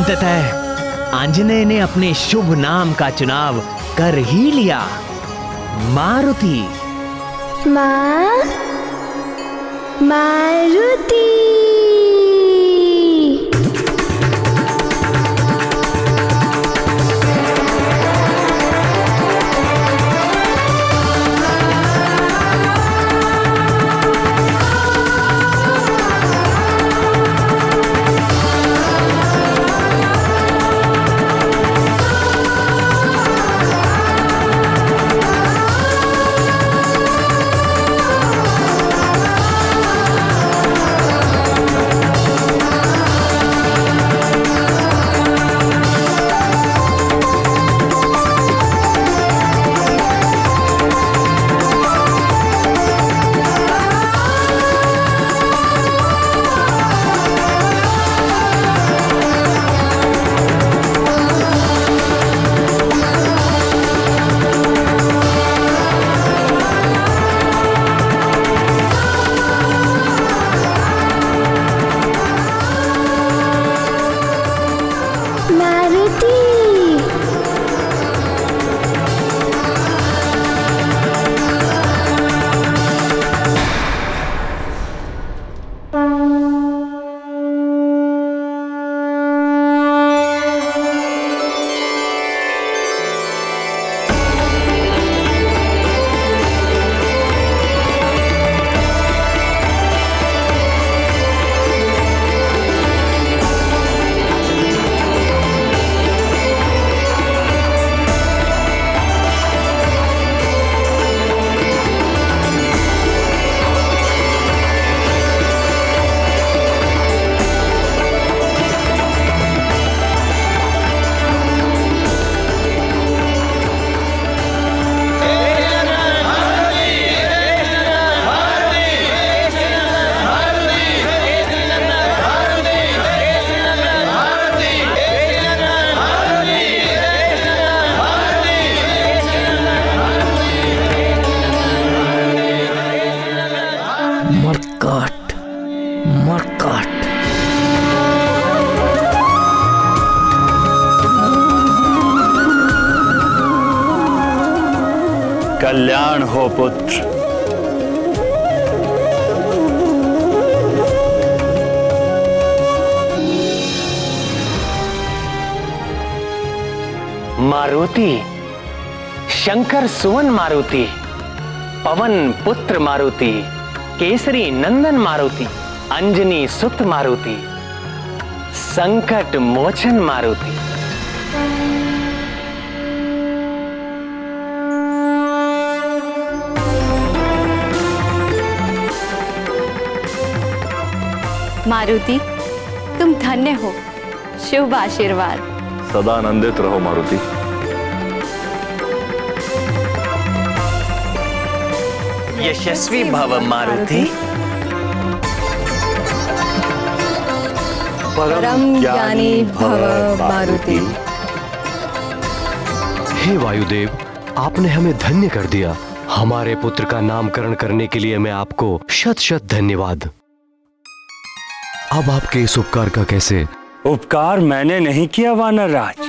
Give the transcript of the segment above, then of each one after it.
अंततः आंजनेय ने अपने शुभ नाम का चुनाव कर ही लिया, मारुति। मारुति। कल्याण हो पुत्र। मारुति, शंकर सुवन मारुति, पवन पुत्र मारुति, केसरी नंदन मारुति, अंजनी सुत मारुति, संकट मोचन मारुति। मारुति, तुम धन्य हो, शुभ आशीर्वाद। सदा आनंदित रहो मारुति। यशस्वी भव मारुति। परम ज्ञानी भव मारुति। हे वायुदेव, आपने हमें धन्य कर दिया। हमारे पुत्र का नामकरण करने के लिए मैं आपको शत शत धन्यवाद। अब आपके इस उपकार का कैसे? उपकार मैंने नहीं किया वानर राज।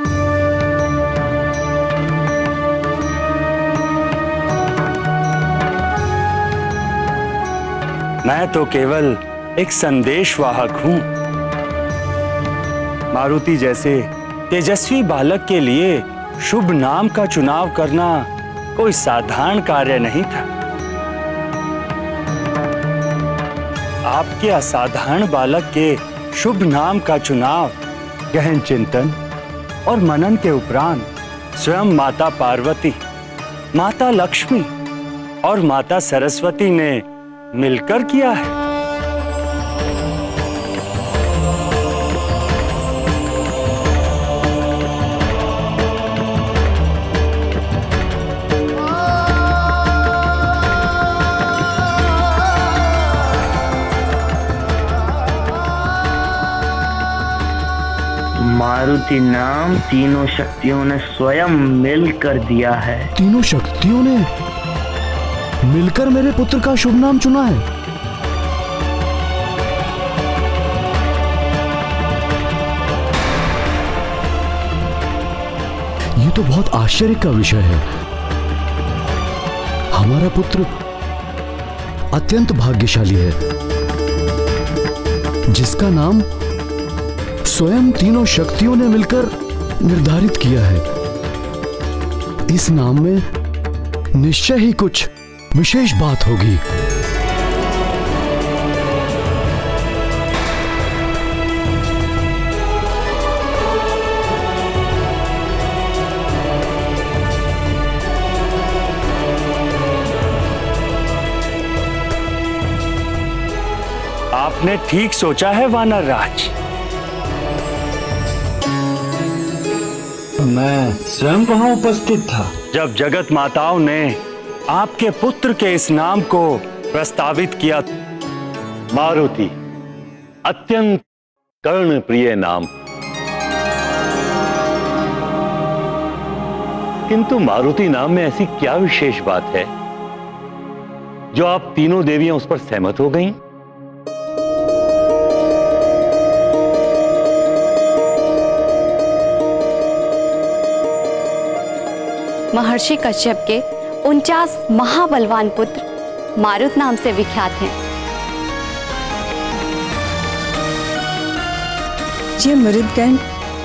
मैं तो केवल एक संदेशवाहक हूं। मारुति जैसे तेजस्वी बालक के लिए शुभ नाम का चुनाव करना कोई साधारण कार्य नहीं था। आपके असाधारण बालक के शुभ नाम का चुनाव गहन चिंतन और मनन के उपरांत स्वयं माता पार्वती, माता लक्ष्मी और माता सरस्वती ने मिलकर किया है। मारुति नाम तीनों शक्तियों ने स्वयं मिलकर दिया है। तीनों शक्तियों ने मिलकर मेरे पुत्र का शुभ नाम चुना है। ये तो बहुत आश्चर्य का विषय है। हमारा पुत्र अत्यंत भाग्यशाली है, जिसका नाम स्वयं तीनों शक्तियों ने मिलकर निर्धारित किया है। इस नाम में निश्चय ही कुछ विशेष बात होगी। आपने ठीक सोचा है वानर राज। मैं स्वयं वहां उपस्थित था जब जगत माताओं ने आपके पुत्र के इस नाम को प्रस्तावित किया। मारुति, अत्यंत कर्ण प्रिय नाम। किंतु मारुति नाम में ऐसी क्या विशेष बात है जो आप तीनों देवियां उस पर सहमत हो गईं? महर्षि कश्यप के 49 महाबलवान पुत्र मारुत नाम से विख्यात हैं। ये मरुदगण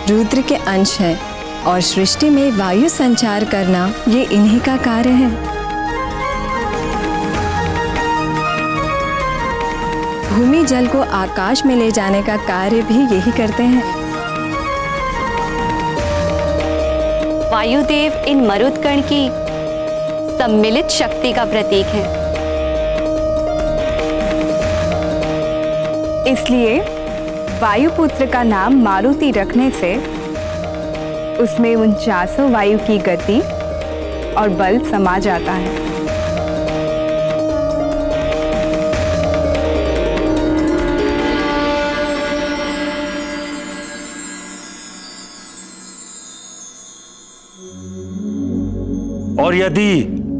रुद्र के अंश हैं और सृष्टि में वायु संचार करना ये इन्हीं का कार्य है। भूमि जल को आकाश में ले जाने का कार्य भी यही करते हैं। वायुदेव इन मरुदगण की सम्मिलित शक्ति का प्रतीक है। इसलिए वायुपुत्र का नाम मारुति रखने से उसमें 49 वायु की गति और बल समा जाता है। और यदि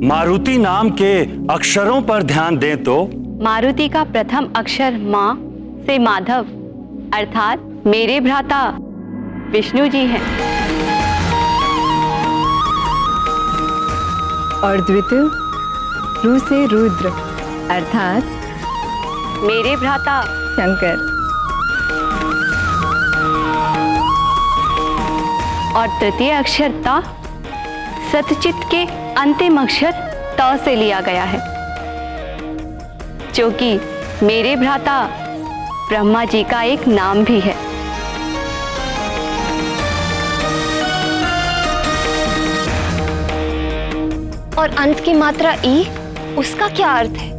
मारुति नाम के अक्षरों पर ध्यान दें तो मारुति का प्रथम अक्षर मां से माधव अर्थात मेरे भ्राता विष्णु जी हैं। और द्वितीय रु से रुद्र अर्थात मेरे भ्राता शंकर। और तृतीय अक्षर त सतचित के अंतिम अक्षर त से लिया गया है, जो कि मेरे भ्राता ब्रह्मा जी का एक नाम भी है। और अंत की मात्रा ई, उसका क्या अर्थ है?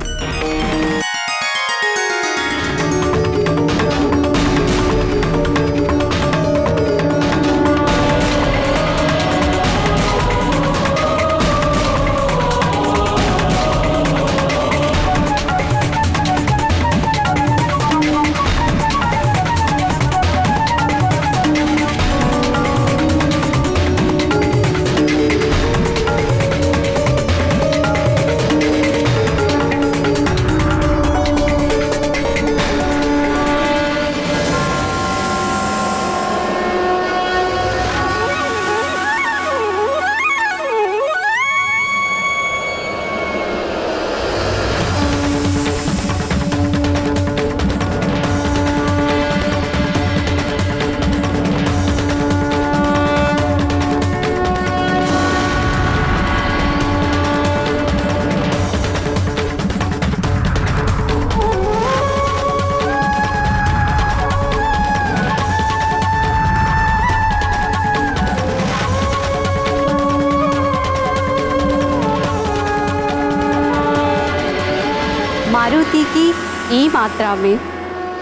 मारुति की ई मात्रा में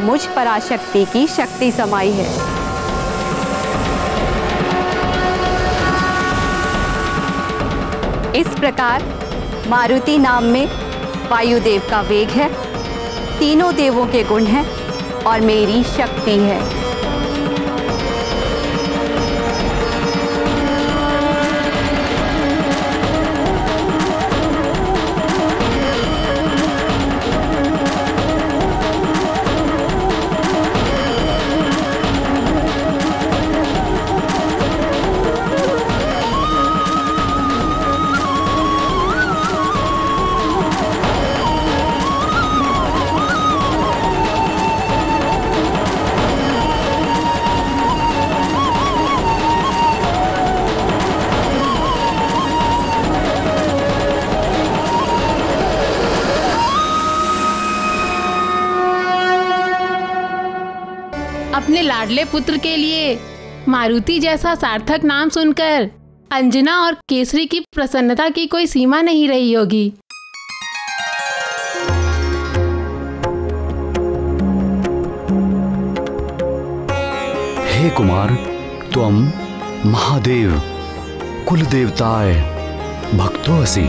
मुझ पराशक्ति की शक्ति समाई है। इस प्रकार मारुति नाम में वायुदेव का वेग है, तीनों देवों के गुण हैं और मेरी शक्ति है। अपने लाडले पुत्र के लिए मारुति जैसा सार्थक नाम सुनकर अंजना और केसरी की प्रसन्नता की कोई सीमा नहीं रही होगी। हे कुमार, त्वं महादेव कुल देवताय भक्तो असि।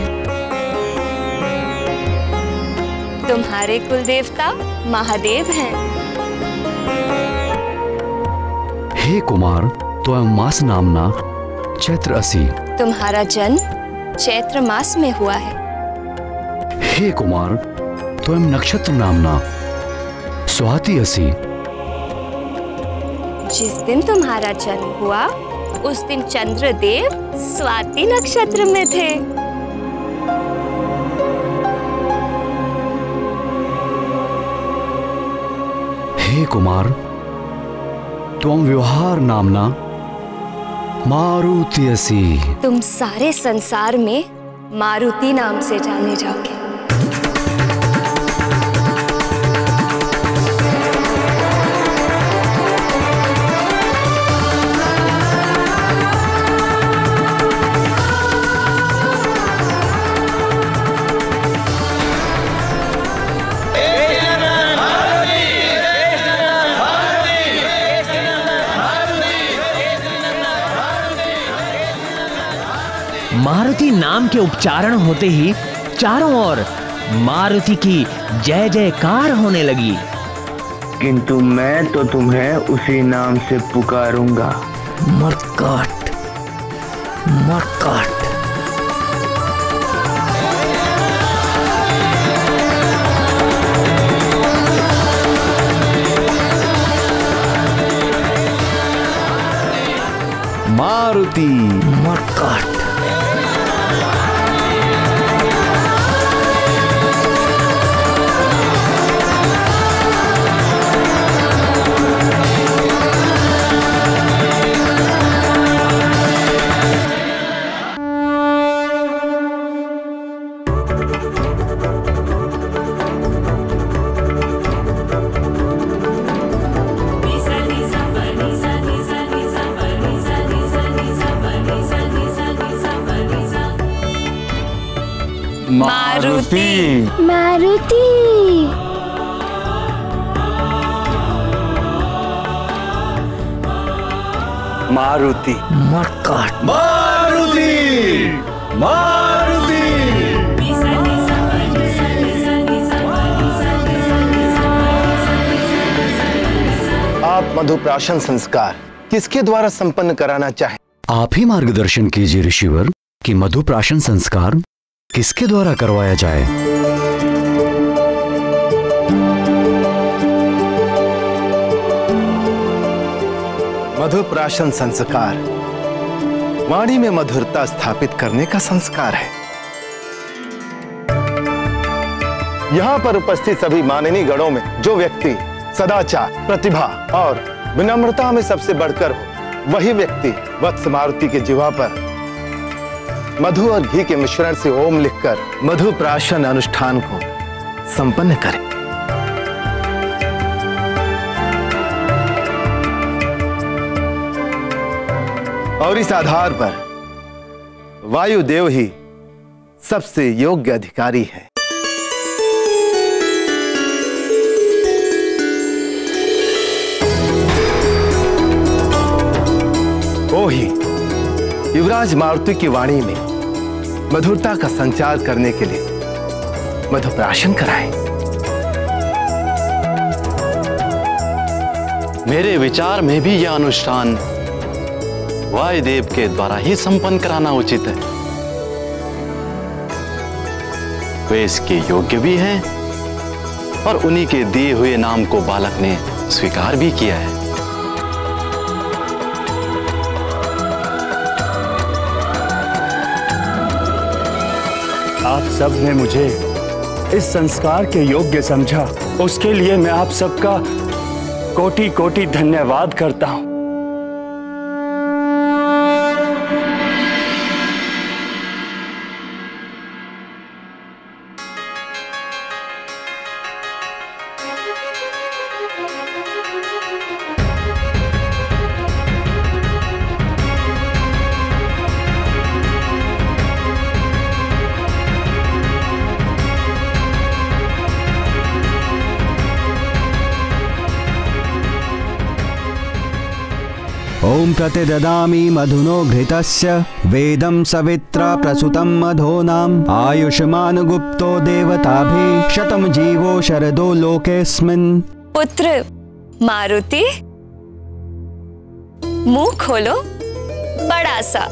तुम्हारे कुल देवता महादेव हैं। हे कुमार, त्वं मास नामना चैत्र असि। तुम्हारा जन्म चैत्र मास में हुआ है। हे कुमार, त्वं नक्षत्र नामना स्वाति असि। जिस दिन तुम्हारा जन्म हुआ उस दिन चंद्रदेव स्वाति नक्षत्र में थे। हे कुमार, त्वं व्यवहार नामना मारुति असि। तुम सारे संसार में मारुति नाम से जाने जाओगे। मारुति नाम के उच्चारण होते ही चारों ओर मारुति की जय जयकार होने लगी। किंतु मैं तो तुम्हें उसी नाम से पुकारूंगा, मरकट मरकट। मारुति मरकट। मारुति मारुति मारुति मरकट मारुति मारुति। आप मधुप्राशन संस्कार किसके द्वारा संपन्न कराना चाहें? आप ही मार्गदर्शन कीजिए ऋषिवर कि मधुप्राशन संस्कार किसके द्वारा करवाया जाए। मधुप्राशन संस्कार वाणी में मधुरता स्थापित करने का संस्कार है। यहाँ पर उपस्थित सभी माननीय गणों में जो व्यक्ति सदाचार, प्रतिभा और विनम्रता में सबसे बढ़कर हो, वही व्यक्ति वत्स मारुति के जिह्वा पर मधु और घी के मिश्रण से ओम लिखकर मधुप्राशन अनुष्ठान को संपन्न करें। और इस आधार पर वायुदेव ही सबसे योग्य अधिकारी है। ओ ही युवराज मारुति की वाणी में मधुरता का संचार करने के लिए मधुप्राशन कराएं। मेरे विचार में भी यह अनुष्ठान वायुदेव के द्वारा ही संपन्न कराना उचित है। वे इसके योग्य भी हैं और उन्हीं के दिए हुए नाम को बालक ने स्वीकार भी किया है। आप सब ने मुझे इस संस्कार के योग्य समझा, उसके लिए मैं आप सबका कोटि कोटि धन्यवाद करता हूं। ओम प्रतिददामि मधुनो घृतस्य वेदं सवित्रा प्रसूतं मधोनाम् आयुष्मान गुप्तो देवताभि शतं जीवो शरदो लोकेस्मिन्। पुत्र मारुति, मुंह खोलो बड़ा सा।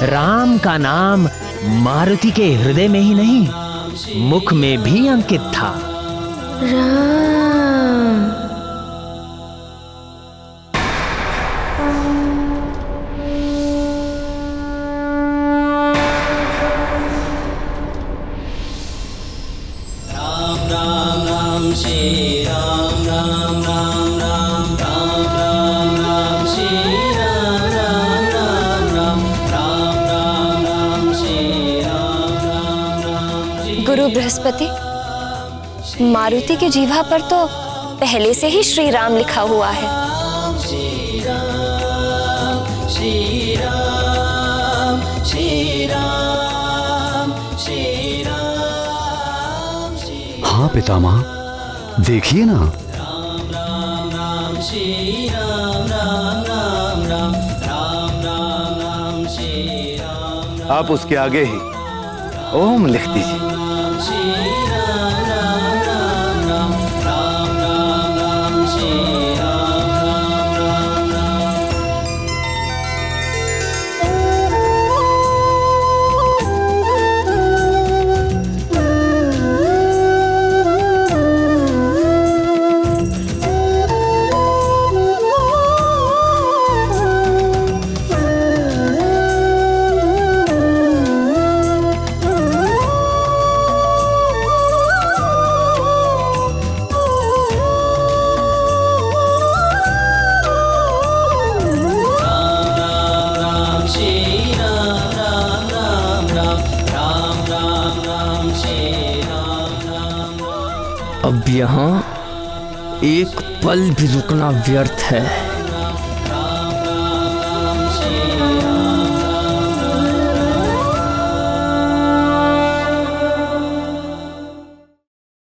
राम का नाम मारुति के हृदय में ही नहीं, मुख में भी अंकित था। गुरु बृहस्पति, मारुति की जीवा पर तो पहले से ही श्री राम लिखा हुआ है। हाँ पितामह, देखिए ना। आप उसके आगे ही ओम लिख दीजिए। अब यहाँ एक पल भी रुकना व्यर्थ है।